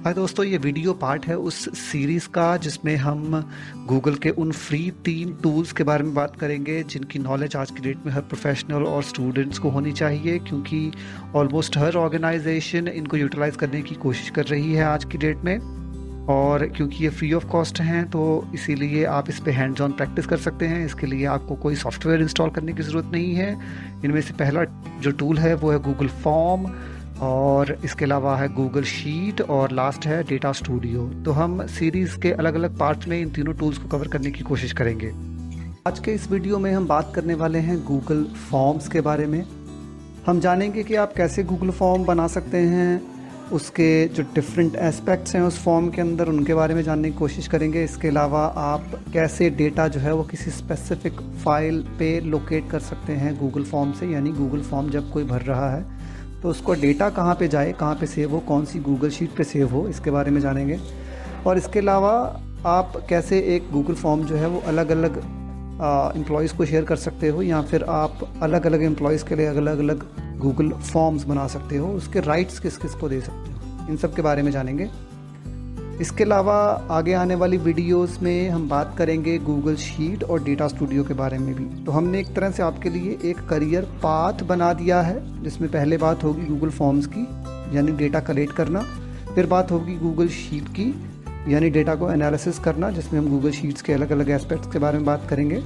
हाय दोस्तों, ये video part है उस सीरीज़ का जिसमें हम गूगल के उन फ्री 3 टूल्स के बारे में बात करेंगे जिनकी नॉलेज आज की डेट में हर प्रोफेशनल और स्टूडेंट्स को होनी चाहिए, क्योंकि ऑलमोस्ट हर ऑर्गेनाइजेशन इनको यूटिलाइज करने की कोशिश कर रही है आज की डेट में। और क्योंकि ये फ्री ऑफ कॉस्ट हैं तो इसीलिए आप इस पे हैंड्स ऑन प्रैक्टिस कर सकते हैं। इसके लिए आपको कोई सॉफ्टवेयर इंस्टॉल करने की ज़रूरत नहीं है। इनमें से पहला जो टूल है वो है गूगल फॉर्म, और इसके अलावा है गूगल शीट, और लास्ट है डेटा स्टूडियो। तो हम सीरीज़ के अलग अलग पार्ट्स में इन तीनों टूल्स को कवर करने की कोशिश करेंगे। आज के इस वीडियो में हम बात करने वाले हैं गूगल फॉर्म्स के बारे में। हम जानेंगे कि आप कैसे गूगल फॉर्म बना सकते हैं, उसके जो डिफरेंट एस्पेक्ट्स हैं उस फॉर्म के अंदर उनके बारे में जानने की कोशिश करेंगे। इसके अलावा आप कैसे डेटा जो है वो किसी स्पेसिफिक फ़ाइल पे लोकेट कर सकते हैं गूगल फॉर्म से, यानी गूगल फॉर्म जब कोई भर रहा है तो उसको डेटा कहाँ पे जाए, कहाँ पे सेव हो, कौन सी गूगल शीट पे सेव हो, इसके बारे में जानेंगे। और इसके अलावा आप कैसे एक गूगल फॉर्म जो है वो अलग अलग एम्प्लॉयज़ को शेयर कर सकते हो, या फिर आप अलग अलग एम्प्लॉयज़ के लिए अलग अलग गूगल फॉर्म्स बना सकते हो, उसके राइट्स किस किस को दे सकते हो, इन सब के बारे में जानेंगे। इसके अलावा आगे आने वाली वीडियोस में हम बात करेंगे गूगल शीट और डेटा स्टूडियो के बारे में भी। तो हमने एक तरह से आपके लिए एक करियर पाथ बना दिया है, जिसमें पहले बात होगी गूगल फॉर्म्स की, यानी डेटा कलेक्ट करना। फिर बात होगी गूगल शीट की, यानी डेटा को एनालिसिस करना, जिसमें हम गूगल शीट्स के अलग अलग एस्पेक्ट्स के बारे में बात करेंगे।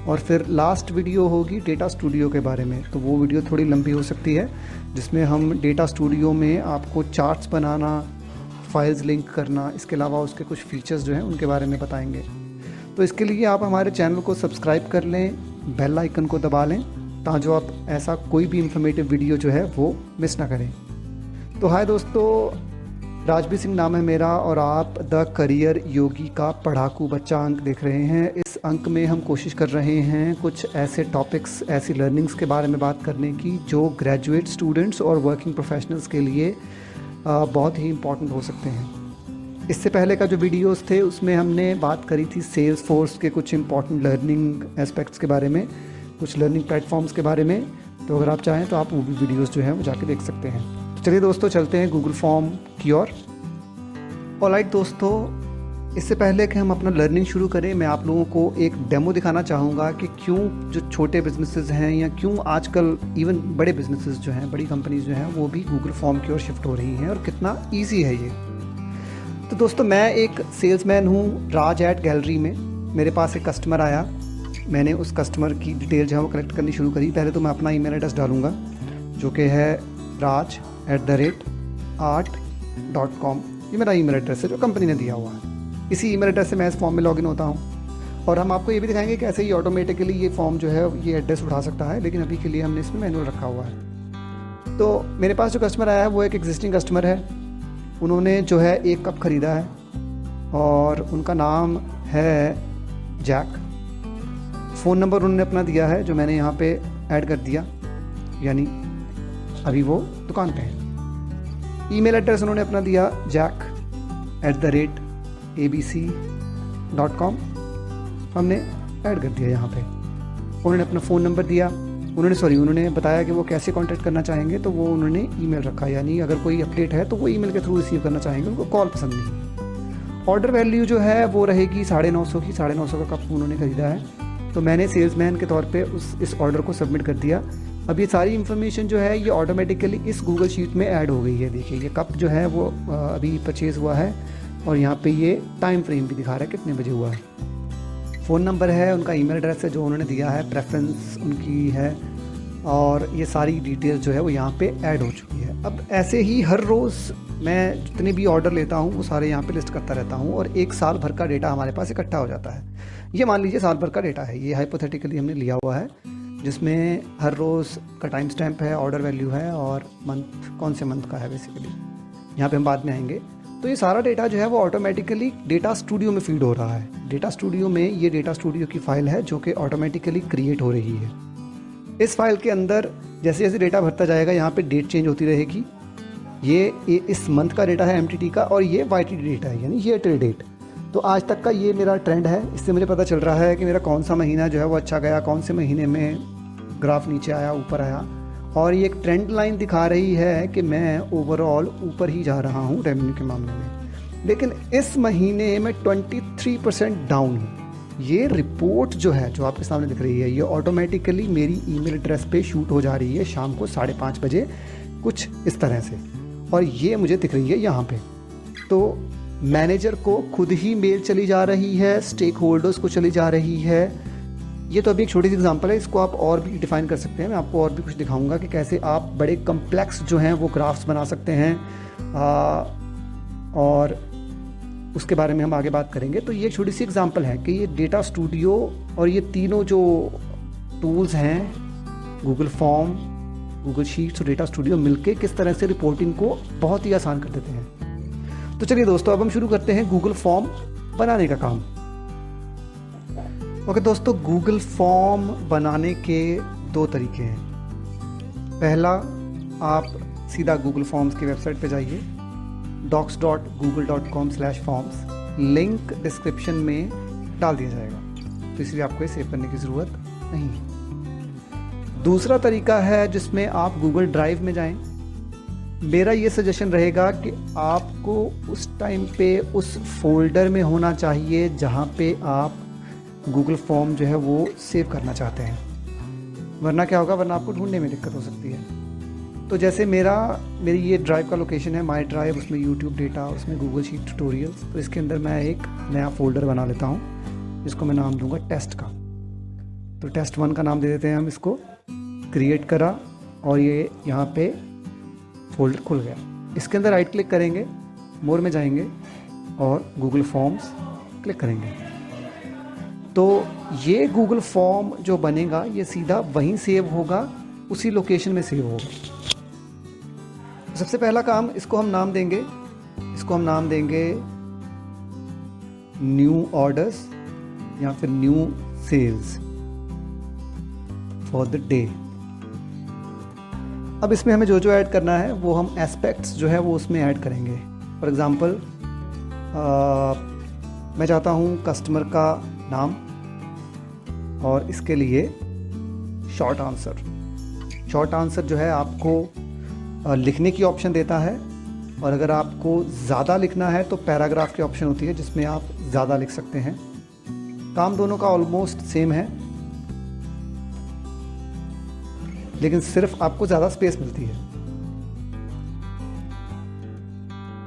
और फिर लास्ट वीडियो होगी डेटा स्टूडियो के बारे में। तो वो वीडियो थोड़ी लंबी हो सकती है, जिसमें हम डेटा स्टूडियो में आपको चार्ट्स बनाना, फाइल्स लिंक करना, इसके अलावा उसके कुछ फीचर्स जो हैं उनके बारे में बताएंगे। तो इसके लिए आप हमारे चैनल को सब्सक्राइब कर लें, बेल आइकन को दबा लें, ताकि जो आप ऐसा कोई भी इंफॉर्मेटिव वीडियो जो है वो मिस ना करें। तो हाय दोस्तों, राजबीर सिंह नाम है मेरा और आप द करियर योगी का पढ़ाकू बच्चा अंक देख रहे हैं। इस अंक में हम कोशिश कर रहे हैं कुछ ऐसे टॉपिक्स, ऐसी लर्निंग्स के बारे में बात करने की जो ग्रेजुएट स्टूडेंट्स और वर्किंग प्रोफेशनल्स के लिए बहुत ही इम्पॉर्टेंट हो सकते हैं। इससे पहले का जो वीडियोस थे उसमें हमने बात करी थी सेल्स फोर्स के कुछ इम्पॉर्टेंट लर्निंग एस्पेक्ट्स के बारे में, कुछ लर्निंग प्लेटफॉर्म्स के बारे में। तो अगर आप चाहें तो आप वो भी वीडियोस जो हैं वो जाके देख सकते हैं। तो चलिए दोस्तों, चलते हैं गूगल फॉर्म की ओर। ऑलराइट दोस्तों, इससे पहले कि हम अपना लर्निंग शुरू करें, मैं आप लोगों को एक डेमो दिखाना चाहूँगा कि क्यों जो छोटे बिजनेसेस हैं या क्यों आजकल इवन बड़े बिजनेसेस जो हैं, बड़ी कंपनीज जो हैं वो भी गूगल फॉर्म की ओर शिफ्ट हो रही हैं और कितना ईजी है ये। तो दोस्तों, मैं एक सेल्समैन हूँ राज एट गैलरी में। मेरे पास एक कस्टमर आया, मैंने उस कस्टमर की डिटेल जो है वो कलेक्ट करनी शुरू करी। पहले तो मैं अपना ईमेल एड्रेस डालूँगा जो कि है raj@art.com। ये मेरा ईमेल एड्रेस है जो कंपनी ने दिया हुआ है। इसी ईमेल एड्रेस से मैं इस फॉर्म में लॉगिन होता हूँ, और हम आपको ये भी दिखाएंगे कि कैसे ही ऑटोमेटिकली ये फॉर्म जो है ये एड्रेस उठा सकता है, लेकिन अभी के लिए हमने इसमें मैनुअल रखा हुआ है। तो मेरे पास जो कस्टमर आया है वो एक एग्जिस्टिंग कस्टमर है। उन्होंने जो है 1 कप ख़रीदा है और उनका नाम है जैक। फ़ोन नंबर उन्होंने अपना दिया है जो मैंने यहाँ पे ऐड कर दिया, यानी अभी वो दुकान पे है। ईमेल एड्रेस उन्होंने अपना दिया jack@abc.com, हमने ऐड कर दिया यहाँ पे। उन्होंने अपना फ़ोन नंबर दिया, उन्होंने बताया कि वो कैसे कांटेक्ट करना चाहेंगे, तो वो उन्होंने ईमेल रखा, यानी अगर कोई अपडेट है तो वो ईमेल के थ्रू रिसीव करना चाहेंगे, उनको कॉल पसंद नहीं। ऑर्डर वैल्यू जो है वो रहेगी 950 की। 950 का कप उन्होंने ख़रीदा है, तो मैंने सेल्समैन के तौर पे इस ऑर्डर को सबमिट कर दिया। अब ये सारी इन्फॉर्मेशन जो है ये ऑटोमेटिकली इस गूगल शीट में ऐड हो गई है। देखिए, ये कप जो है वो अभी परचेज़ हुआ है, और यहाँ पे ये टाइम फ्रेम भी दिखा रहा है कितने बजे हुआ है। फ़ोन नंबर है, उनका ईमेल एड्रेस है जो उन्होंने दिया है, प्रेफरेंस उनकी है, और ये सारी डिटेल्स जो है वो यहाँ पे ऐड हो चुकी है। अब ऐसे ही हर रोज़ मैं जितने भी ऑर्डर लेता हूँ वो सारे यहाँ पे लिस्ट करता रहता हूँ, और 1 साल भर का डेटा हमारे पास इकट्ठा हो जाता है। ये मान लीजिए साल भर का डेटा है, ये हाइपोथेटिकली हमने लिया हुआ है, जिसमें हर रोज़ का टाइम स्टैम्प है, ऑर्डर वैल्यू है, और मंथ कौन से मंथ का है बेसिकली, यहाँ पे हम बाद में आएंगे। तो ये सारा डेटा जो है वो ऑटोमेटिकली डेटा स्टूडियो में फीड हो रहा है। डेटा स्टूडियो में ये डेटा स्टूडियो की फ़ाइल है जो कि ऑटोमेटिकली क्रिएट हो रही है। इस फाइल के अंदर जैसे जैसे डेटा भरता जाएगा यहाँ पे डेट चेंज होती रहेगी। ये इस मंथ का डेटा है MTT का, और ये YTD डेटा है, यानी ईयर टिल डेट। तो आज तक का ये मेरा ट्रेंड है, इससे मुझे पता चल रहा है कि मेरा कौन सा महीना जो है वो अच्छा गया, कौन से महीने में ग्राफ नीचे आया, ऊपर आया। और ये एक ट्रेंड लाइन दिखा रही है कि मैं ओवरऑल ऊपर ही जा रहा हूँ रेवेन्यू के मामले में। लेकिन इस महीने मैं 23% डाउन हूँ। ये रिपोर्ट जो है, जो आपके सामने दिख रही है, ये ऑटोमेटिकली मेरी ईमेल एड्रेस पे शूट हो जा रही है शाम को 5:30 बजे, कुछ इस तरह से, और ये मुझे दिख रही है यहाँ पे। तो मैनेजर को खुद ही मेल चली जा रही है, स्टेक होल्डर्स को चली जा रही है। ये तो अभी एक छोटी सी एग्जांपल है, इसको आप और भी डिफाइन कर सकते हैं। मैं आपको और भी कुछ दिखाऊंगा कि कैसे आप बड़े कम्प्लेक्स जो हैं वो ग्राफ्स बना सकते हैं, और उसके बारे में हम आगे बात करेंगे। तो ये एक छोटी सी एग्जांपल है कि ये डेटा स्टूडियो और ये तीनों जो टूल्स हैं, गूगल फॉर्म, गूगल शीट्स और डेटा स्टूडियो, मिलके किस तरह से रिपोर्टिंग को बहुत ही आसान कर देते हैं। तो चलिए दोस्तों, अब हम शुरू करते हैं गूगल फॉर्म बनाने का काम। ओके दोस्तों, गूगल फॉर्म बनाने के 2 तरीके हैं। पहला, आप सीधा गूगल फॉर्म्स की वेबसाइट पे जाइए, docs.google.com/forms, लिंक डिस्क्रिप्शन में डाल दिया जाएगा, तो इसलिए आपको ये सेव करने की ज़रूरत नहीं है। दूसरा तरीका है जिसमें आप गूगल ड्राइव में जाएं। मेरा ये सजेशन रहेगा कि आपको उस टाइम पे उस फोल्डर में होना चाहिए जहाँ पे आप गूगल फॉर्म जो है वो सेव करना चाहते हैं, वरना क्या होगा, वरना आपको ढूंढने में दिक्कत हो सकती है। तो जैसे मेरी ये ड्राइव का लोकेशन है माई ड्राइव, उसमें यूट्यूब डेटा, उसमें गूगल शीट ट्यूटोरियल्स। तो इसके अंदर मैं एक नया फोल्डर बना लेता हूँ जिसको मैं नाम दूंगा टेस्ट का। तो टेस्ट 1 का नाम दे देते हैं हम इसको। क्रिएट करा और ये यहाँ पे फोल्डर खुल गया। इसके अंदर राइट क्लिक करेंगे, मोर में जाएंगे और गूगल फॉर्म्स क्लिक करेंगे। तो ये गूगल फॉर्म जो बनेगा ये सीधा वहीं सेव होगा, उसी लोकेशन में सेव होगा। सबसे पहला काम, इसको हम नाम देंगे न्यू ऑर्डर्स या फिर new sales for the day. अब इसमें हमें जो जो ऐड करना है वो हम एस्पेक्ट्स जो है वो उसमें ऐड करेंगे। फॉर एग्जांपल, मैं चाहता हूँ कस्टमर का नाम, और इसके लिए शॉर्ट आंसर जो है आपको लिखने की ऑप्शन देता है, और अगर आपको ज़्यादा लिखना है तो पैराग्राफ की ऑप्शन होती है जिसमें आप ज़्यादा लिख सकते हैं। काम दोनों का ऑलमोस्ट सेम है, लेकिन सिर्फ आपको ज़्यादा स्पेस मिलती है।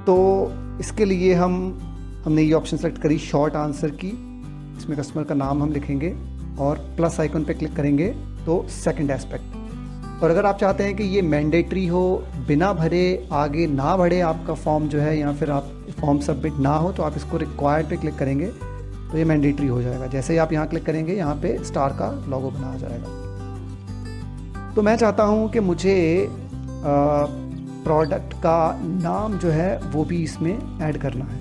तो इसके लिए हमने ये ऑप्शन सेलेक्ट करी शॉर्ट आंसर की। इसमें कस्टमर का नाम हम लिखेंगे और प्लस आइकन पे क्लिक करेंगे तो सेकंड एस्पेक्ट। और अगर आप चाहते हैं कि ये मैंडेटरी हो, बिना भरे आगे ना बढ़े आपका फॉर्म जो है, या फिर आप फॉर्म सबमिट ना हो, तो आप इसको रिक्वायर्ड पे क्लिक करेंगे तो ये मैंडेटरी हो जाएगा। जैसे ही आप यहाँ क्लिक करेंगे, यहाँ पे स्टार का लोगो बना आ जाएगा। तो मैं चाहता हूँ कि मुझे प्रोडक्ट का नाम जो है वो भी इसमें ऐड करना है,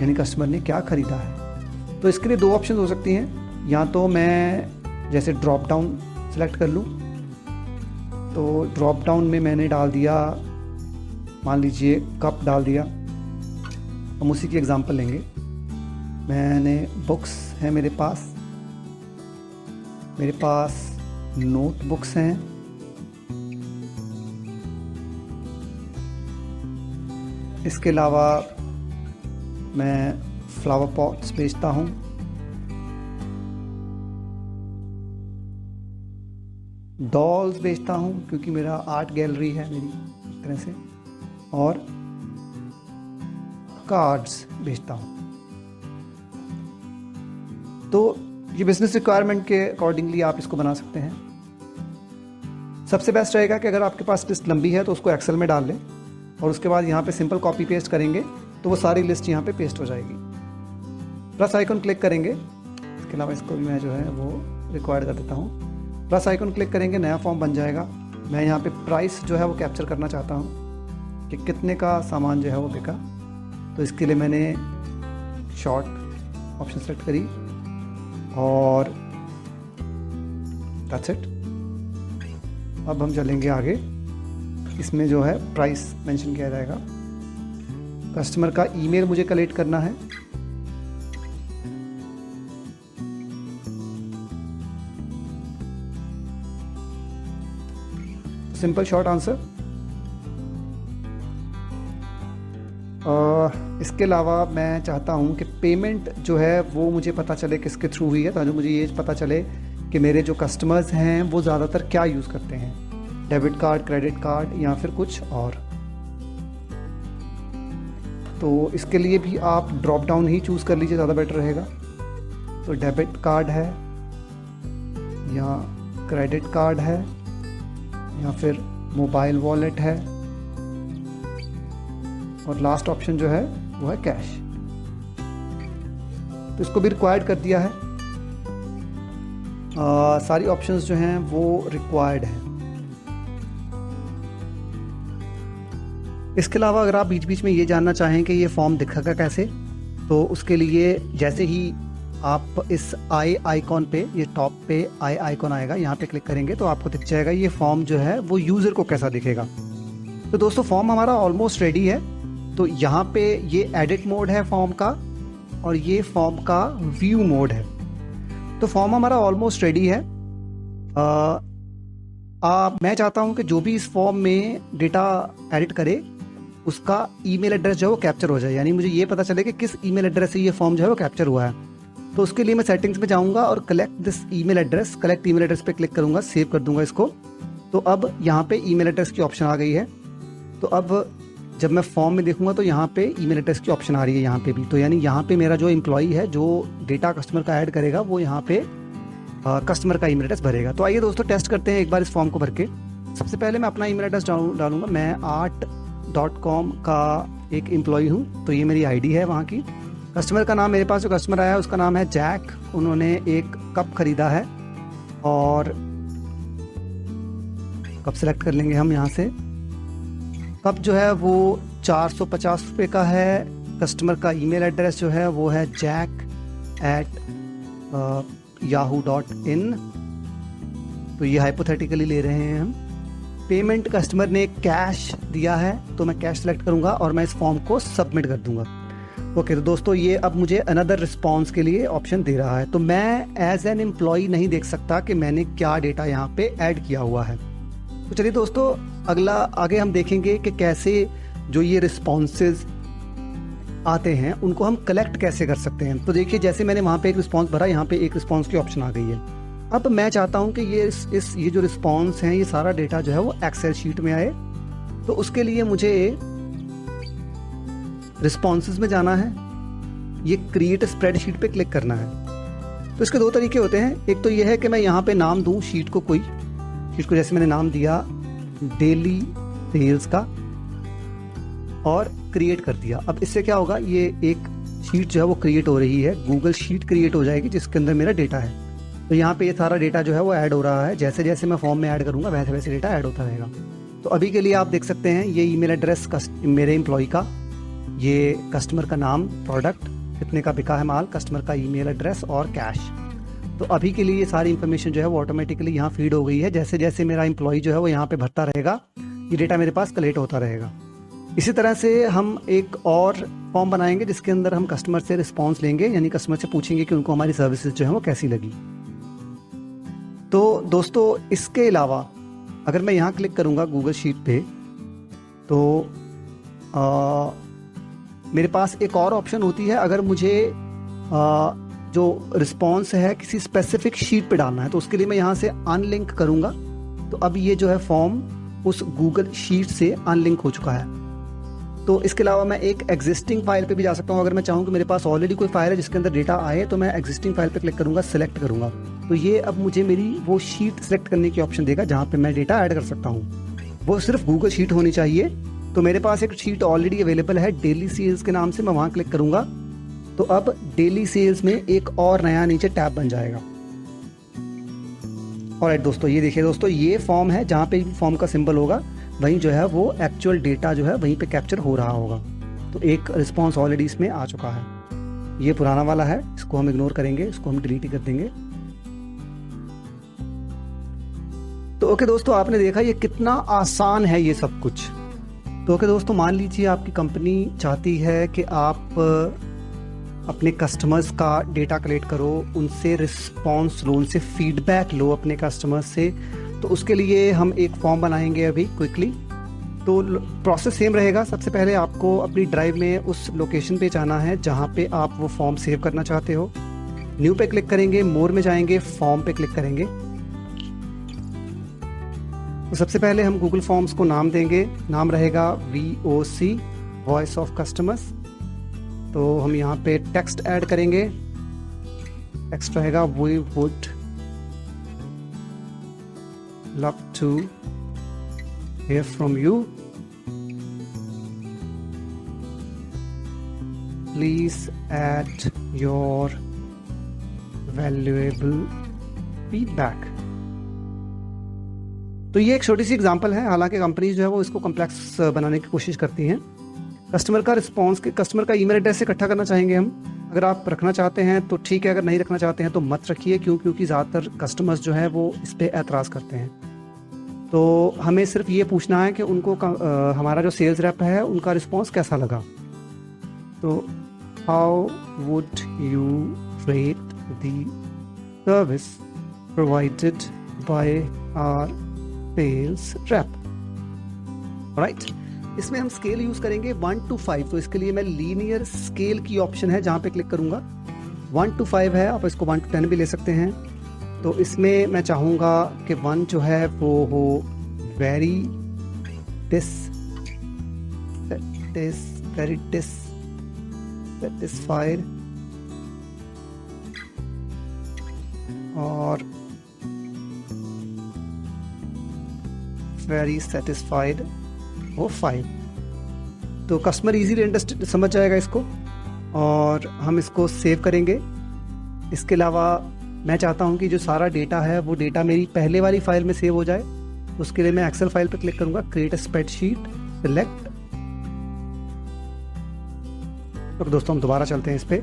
यानी कस्टमर ने क्या ख़रीदा है। तो इसके लिए 2 ऑप्शन हो सकती हैं। या तो मैं जैसे ड्रॉप डाउन सेलेक्ट कर लूँ, तो ड्रॉप डाउन में मैंने डाल दिया, मान लीजिए कप डाल दिया। हम उसी की एग्जांपल लेंगे। मैंने बुक्स हैं मेरे पास नोट बुक्स हैं, इसके अलावा मैं फ्लावर पॉट्स बेचता हूँ, डॉल्स बेचता हूँ क्योंकि मेरा आर्ट गैलरी है मेरी एक तरह से, और कार्ड्स बेचता हूँ। तो ये बिजनेस रिक्वायरमेंट के अकॉर्डिंगली आप इसको बना सकते हैं। सबसे बेस्ट रहेगा कि अगर आपके पास लिस्ट लंबी है तो उसको एक्सेल में डाल लें, और उसके बाद यहाँ पे सिंपल कॉपी पेस्ट करेंगे तो वो सारी लिस्ट यहाँ पे पेस्ट हो जाएगी। प्लस आइकन क्लिक करेंगे, इसके अलावा इसको भी मैं जो है वो रिक्वायर्ड कर देता हूँ। प्लस आइकन क्लिक करेंगे, नया फॉर्म बन जाएगा। मैं यहाँ पे प्राइस जो है वो कैप्चर करना चाहता हूँ कि कितने का सामान जो है वो बिका। तो इसके लिए मैंने शॉर्ट ऑप्शन सेलेक्ट करी और दैट्स इट। अब हम चलेंगे आगे। इसमें जो है प्राइस मेंशन किया जाएगा। कस्टमर का ईमेल मुझे कलेक्ट करना है। Simple short answer. इसके अलावा मैं चाहता हूँ कि पेमेंट जो है वो मुझे पता चले किसके थ्रू हुई है, ताकि मुझे ये पता चले कि मेरे जो कस्टमर्स हैं वो ज़्यादातर क्या यूज़ करते हैं, डेबिट कार्ड, क्रेडिट कार्ड या फिर कुछ और। तो इसके लिए भी आप ड्रॉप डाउन ही चूज़ कर लीजिए, ज़्यादा बेटर रहेगा। तो डेबिट कार्ड है या क्रेडिट कार्ड है या फिर मोबाइल वॉलेट है, और लास्ट ऑप्शन जो है वो है कैश। तो इसको भी रिक्वायर्ड कर दिया है। सारी ऑप्शंस जो हैं वो रिक्वायर्ड है। इसके अलावा अगर आप बीच बीच में ये जानना चाहें कि ये फॉर्म दिखेगा कैसे, तो उसके लिए जैसे ही आप इस आई आइकॉन पे, ये टॉप पे आई आइकॉन आएगा, यहाँ पे क्लिक करेंगे तो आपको दिख जाएगा ये फॉर्म जो है वो यूज़र को कैसा दिखेगा। तो दोस्तों फॉर्म हमारा ऑलमोस्ट रेडी है। तो यहाँ पे ये एडिट मोड है फॉर्म का, और ये फॉर्म का व्यू मोड है। तो फॉर्म हमारा ऑलमोस्ट रेडी है। मैं चाहता हूँ कि जो भी इस फॉर्म में डेटा एडिट करे उसका ईमेल एड्रेस जो है वो कैप्चर हो जाए, यानी मुझे ये पता चले कि किस ईमेल एड्रेस से ये फॉर्म जो है वो कैप्चर हुआ है। तो उसके लिए मैं सेटिंग्स में जाऊँगा और कलेक्ट ईमेल एड्रेस पे क्लिक करूँगा, सेव कर दूँगा इसको। तो अब यहाँ पे ईमेल एड्रेस की ऑप्शन आ गई है। तो अब जब मैं फॉर्म में देखूंगा तो यहाँ पे ईमेल एड्रेस की ऑप्शन आ रही है यहाँ पे भी। तो यानी यहाँ पे मेरा जो एम्प्लॉई है जो डेटा कस्टमर का ऐड करेगा वो यहाँ पे कस्टमर का ईमेल एड्रेस भरेगा। तो आइए दोस्तों टेस्ट करते हैं एक बार इस फॉर्म को भर के। सबसे पहले मैं अपना ईमेल एड्रेस डालूंगा। मैं art.com का एक एम्प्लॉई हूँ, तो ये मेरी आईडी है वहाँ की। कस्टमर का नाम, मेरे पास जो कस्टमर आया है उसका नाम है जैक। उन्होंने एक कप खरीदा है, और कप सेलेक्ट कर लेंगे हम यहाँ से। कप जो है वो 450 रुपये का है। कस्टमर का ईमेल एड्रेस जो है वो है jack@yahoo.in। तो ये हाइपोथेटिकली ले रहे हैं हम। पेमेंट कस्टमर ने कैश दिया है, तो मैं कैश सेलेक्ट करूंगा और मैं इस फॉर्म को सबमिट कर दूंगा। ओके, तो दोस्तों ये अब मुझे अनदर रिस्पॉन्स के लिए ऑप्शन दे रहा है। तो मैं एज एन एम्प्लॉई नहीं देख सकता कि मैंने क्या डेटा यहाँ पे ऐड किया हुआ है। तो चलिए दोस्तों आगे हम देखेंगे कि कैसे जो ये रिस्पॉन्सेज आते हैं उनको हम कलेक्ट कैसे कर सकते हैं। तो देखिए जैसे मैंने वहाँ पे एक रिस्पॉन्स भरा, यहाँ पे एक रिस्पॉन्स की ऑप्शन आ गई है। अब मैं चाहता हूँ कि ये जो रिस्पॉन्स हैं, ये सारा डेटा जो है वो एक्सेल शीट में आए। तो उसके लिए मुझे रिस्पॉन्सेज में जाना है, ये क्रिएट स्प्रेडशीट पे क्लिक करना है। तो इसके दो तरीके होते हैं। एक तो ये है कि मैं यहाँ पे नाम दूँ शीट को, कोई शीट को जैसे मैंने नाम दिया डेली सेल्स का और क्रिएट कर दिया। अब इससे क्या होगा, ये एक शीट जो है वो क्रिएट हो रही है, गूगल शीट क्रिएट हो जाएगी जिसके अंदर मेरा डेटा है। तो यहाँ पे ये सारा डेटा जो है वो ऐड हो रहा है। जैसे जैसे मैं फॉर्म में ऐड करूँगा वैसे वैसे डेटा ऐड होता रहेगा। तो अभी के लिए आप देख सकते हैं ये ईमेल एड्रेस मेरे एम्प्लॉय का, ये कस्टमर का नाम, प्रोडक्ट, कितने का बिका है माल, कस्टमर का ईमेल एड्रेस और कैश। तो अभी के लिए ये सारी इन्फॉर्मेशन जो है वो ऑटोमेटिकली यहाँ फीड हो गई है। जैसे जैसे मेरा एम्प्लॉय जो है वो यहाँ पे भरता रहेगा, ये डेटा मेरे पास कलेक्ट होता रहेगा। इसी तरह से हम एक और फॉर्म बनाएंगे जिसके अंदर हम कस्टमर से रिस्पॉन्स लेंगे, यानी कस्टमर से पूछेंगे कि उनको हमारी सर्विसेज जो है वो कैसी लगी। तो दोस्तों इसके अलावा अगर मैं यहाँ क्लिक करूँगा गूगल शीट पे, तो मेरे पास एक और ऑप्शन होती है। अगर मुझे जो रिस्पॉन्स है किसी स्पेसिफिक शीट पे डालना है, तो उसके लिए मैं यहाँ से अनलिंक करूँगा। तो अब ये जो है फॉर्म उस गूगल शीट से अनलिंक हो चुका है। तो इसके अलावा मैं एक एग्जिस्टिंग फाइल पे भी जा सकता हूँ। अगर मैं चाहूँ कि मेरे पास ऑलरेडी कोई फाइल है जिसके अंदर डेटा आए, तो मैं एग्जिस्टिंग फाइल पे क्लिक करूँगा, सिलेक्ट करूँगा। तो ये अब मुझे मेरी वो शीट सेलेक्ट करने की ऑप्शन देगा जहाँ पे मैं डेटा ऐड कर सकता हूँ। वो सिर्फ गूगल शीट होनी चाहिए। तो मेरे पास एक शीट ऑलरेडी अवेलेबल है डेली सेल्स के नाम से, मैं वहाँ क्लिक करूँगा। तो अब डेली सेल्स में एक और नया नीचे टैब बन जाएगा। ऑलराइट दोस्तों, ये देखिए दोस्तों, ये फॉर्म है, जहाँ पे फॉर्म का सिंबल होगा वहीं जो है वो एक्चुअल डेटा जो है वहीं पे कैप्चर हो रहा होगा। तो एक रिस्पॉन्स ऑलरेडी इसमें आ चुका है। ये पुराना वाला है, इसको हम इग्नोर करेंगे, इसको हम डिलीट ही कर देंगे। तो ओके दोस्तों, आपने देखा ये कितना आसान है ये सब कुछ। तो ओके दोस्तों, मान लीजिए आपकी कंपनी चाहती है कि आप अपने कस्टमर्स का डेटा कलेक्ट करो, उनसे रिस्पॉन्स लो, उनसे फीडबैक लो अपने कस्टमर्स से। तो उसके लिए हम एक फॉर्म बनाएंगे अभी क्विकली। तो प्रोसेस सेम रहेगा। सबसे पहले आपको अपनी ड्राइव में उस लोकेशन पे जाना है जहाँ पे आप वो फॉर्म सेव करना चाहते हो। न्यू पे क्लिक करेंगे, मोर में जाएंगे, फॉर्म पे क्लिक करेंगे। तो सबसे पहले हम गूगल फॉर्म्स को नाम देंगे, नाम रहेगा VOC वॉइस ऑफ कस्टमर्स। तो हम यहाँ पे टेक्स्ट ऐड करेंगे, टेक्स्ट रहेगा we would love to hear from you, please add your valuable feedback। तो ये एक छोटी सी एग्जांपल है, हालांकि कंपनीज जो है वो इसको कॉम्प्लेक्स बनाने की कोशिश करती हैं। कस्टमर का रिस्पांस, कस्टमर का ईमेल एड्रेस इकट्ठा करना चाहेंगे हम। अगर आप रखना चाहते हैं तो ठीक है, अगर नहीं रखना चाहते हैं तो मत रखिए, क्योंकि ज़्यादातर कस्टमर्स जो है वो इस पर एतराज़ करते हैं। तो हमें सिर्फ ये पूछना है कि उनको हमारा जो सेल्स रैप है उनका रिस्पांस कैसा लगा। तो how would you rate the service provided by our sales rep, right. इसमें हम स्केल यूज़ करेंगे 1 to 5। तो इसके लिए मैं लीनियर स्केल की ऑप्शन है जहाँ पे क्लिक करूँगा। 1 to 5 है, आप इसको 1 to 10 भी ले सकते हैं। तो इसमें मैं चाहूँगा कि 1 जो है वो हो वेरी डिससेटिस्फाइड और वेरी सेटिस्फाइड वो 5। तो कस्टमर इजीली समझ जाएगा इसको और हम इसको सेव करेंगे। इसके अलावा मैं चाहता हूं कि जो सारा डेटा है वो डेटा मेरी पहले वाली फाइल में सेव हो जाए। उसके लिए मैं एक्सेल फाइल पे क्लिक करूंगा, क्रिएट अ स्प्रेडशीट, सिलेक्ट। तो दोस्तों हम दोबारा चलते हैं इस पर,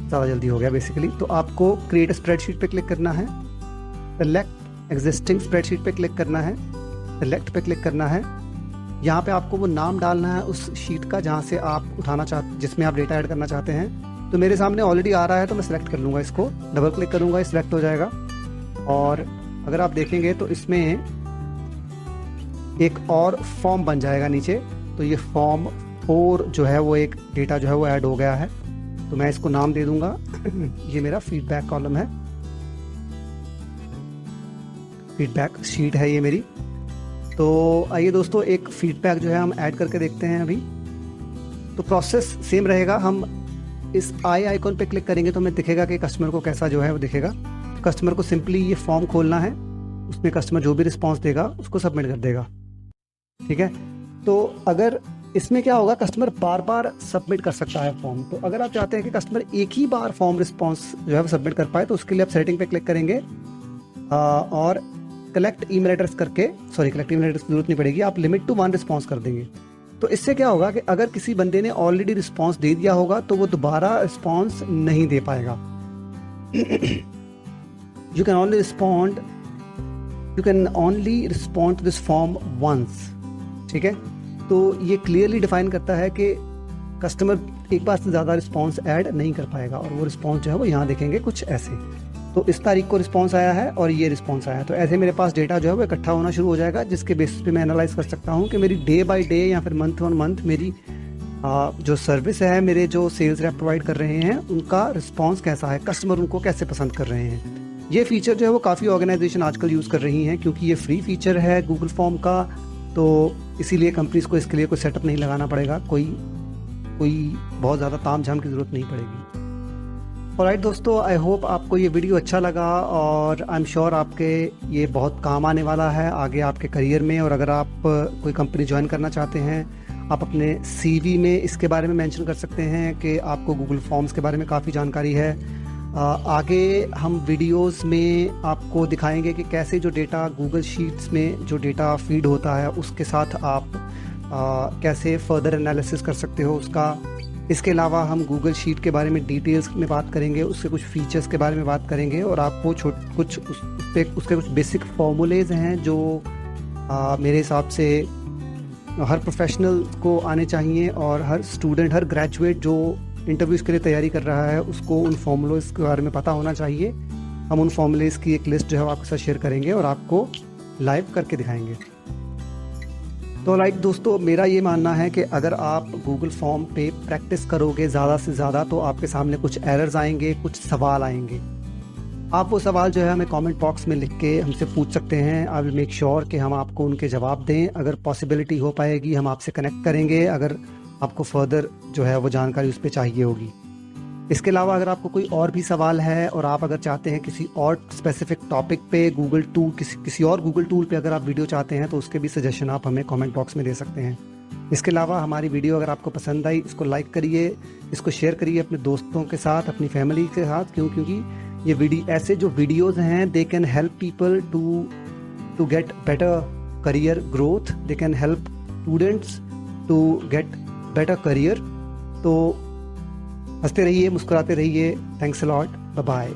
ज़्यादा जल्दी हो गया बेसिकली। तो आपको क्रिएट स्प्रेडशीट पे क्लिक करना है, सिलेक्ट एग्जिस्टिंग स्प्रेडशीट पे क्लिक करना है, सिलेक्ट पे क्लिक करना है। यहाँ पे आपको वो नाम डालना है उस शीट का जहाँ से आप जिसमें आप डेटा ऐड करना चाहते हैं। तो मेरे सामने ऑलरेडी आ रहा है तो मैं सेलेक्ट कर लूँगा इसको, डबल क्लिक करूँगा, सिलेक्ट हो जाएगा। और अगर आप देखेंगे तो इसमें एक और फॉर्म बन जाएगा नीचे। तो ये फॉर्म 4 जो है वो एक डेटा जो है वो ऐड हो गया है। तो मैं इसको नाम दे दूँगा ये मेरा फीडबैक कॉलम है, फीडबैक शीट है ये मेरी। तो आइए दोस्तों एक फीडबैक जो है हम ऐड करके देखते हैं अभी। तो प्रोसेस सेम रहेगा। हम इस आई आइकॉन पे क्लिक करेंगे तो हमें दिखेगा कि कस्टमर को कैसा जो है वो दिखेगा। कस्टमर को सिंपली ये फॉर्म खोलना है, उसमें कस्टमर जो भी रिस्पांस देगा उसको सबमिट कर देगा, ठीक है। तो अगर इसमें क्या होगा, कस्टमर बार बार सबमिट कर सकता है फॉर्म। तो अगर आप चाहते हैं कि कस्टमर एक ही बार फॉर्म रिस्पांस जो है वो सबमिट कर पाए तो उसके लिए आप सेटिंग पे क्लिक करेंगे और कलेक्ट ईमेल एड्रेस करके, कलेक्ट ईमेल एड्रेस की जरूरत नहीं पड़ेगी, आप लिमिट टू 1 रिस्पांस कर देंगे। तो इससे क्या होगा कि अगर किसी बंदे ने ऑलरेडी रिस्पांस दे दिया होगा तो वो दोबारा रिस्पांस नहीं दे पाएगा। You can only respond to this form once, ठीक है। तो ये क्लियरली डिफाइन करता है कि कस्टमर एक बार से ज़्यादा रिस्पांस ऐड नहीं कर पाएगा। और वो रिस्पांस जो है वो यहाँ देखेंगे कुछ ऐसे। तो इस तारीख को रिस्पांस आया है और ये रिस्पांस आया है। तो ऐसे मेरे पास डेटा जो है वो इकट्ठा होना शुरू हो जाएगा, जिसके बेसिस पे मैं एनालाइज कर सकता हूँ कि मेरी डे बाय डे या फिर मंथ ऑन मंथ मेरी जो सर्विस है, मेरे जो सेल्स रैप प्रोवाइड कर रहे हैं उनका रिस्पांस कैसा है, कस्टमर उनको कैसे पसंद कर रहे हैं। ये फीचर जो है वो काफ़ी ऑर्गेनाइजेशन आजकल यूज़ कर रही हैं, क्योंकि ये फ्री फीचर है गूगल फॉर्म का। तो इसीलिए कंपनीज को इसके लिए कोई सेटअप नहीं लगाना पड़ेगा, कोई बहुत ज़्यादा ताम झाम की ज़रूरत नहीं पड़ेगी। ऑलराइट दोस्तों, आई होप आपको ये वीडियो अच्छा लगा और आई एम श्योर आपके ये बहुत काम आने वाला है आगे आपके करियर में। और अगर आप कोई कंपनी ज्वाइन करना चाहते हैं, आप अपने CV में इसके बारे में मेंशन कर सकते हैं कि आपको गूगल फॉर्म्स के बारे में काफ़ी जानकारी है। आगे हम वीडियोस में आपको दिखाएंगे कि कैसे जो डेटा गूगल शीट्स में जो डेटा फीड होता है उसके साथ आप कैसे फर्दर एनालिसिस कर सकते हो उसका। इसके अलावा हम गूगल शीट के बारे में डिटेल्स में बात करेंगे, उसके कुछ फीचर्स के बारे में बात करेंगे और आपको उसके कुछ बेसिक फॉर्मूलेज हैं जो मेरे हिसाब से हर प्रोफेशनल को आने चाहिए और हर स्टूडेंट, हर ग्रेजुएट जो इंटरव्यूज़ के लिए तैयारी कर रहा है उसको उन फॉर्मूलेज के बारे में पता होना चाहिए। हम उन फॉर्मूलेज की एक लिस्ट जो है आपके साथ शेयर करेंगे और आपको लाइव करके दिखाएंगे। तो राइट दोस्तों, मेरा ये मानना है कि अगर आप गूगल फॉर्म पे प्रैक्टिस करोगे ज़्यादा से ज़्यादा तो आपके सामने कुछ एरर्स आएंगे, कुछ सवाल आएंगे। आप वो सवाल जो है हमें कमेंट बॉक्स में लिख के हमसे पूछ सकते हैं। आई विल मेक श्योर कि हम आपको उनके जवाब दें। अगर पॉसिबिलिटी हो पाएगी हम आपसे कनेक्ट करेंगे, अगर आपको फर्दर जो है वो जानकारी उस पर चाहिए होगी। इसके अलावा अगर आपको कोई और भी सवाल है और आप अगर चाहते हैं किसी और स्पेसिफिक टॉपिक पे गूगल टूल किसी और गूगल टूल पे अगर आप वीडियो चाहते हैं तो उसके भी सजेशन आप हमें कमेंट बॉक्स में दे सकते हैं। इसके अलावा हमारी वीडियो अगर आपको पसंद आई, इसको लाइक करिए, इसको शेयर करिए अपने दोस्तों के साथ, अपनी फैमिली के साथ। क्योंकि ये ऐसे जो वीडियोज़ हैं they can help people to get better career growth, they can help students to get better career. तो हंसते रहिए, मुस्कुराते रहिए। Thanks a lot, bye bye.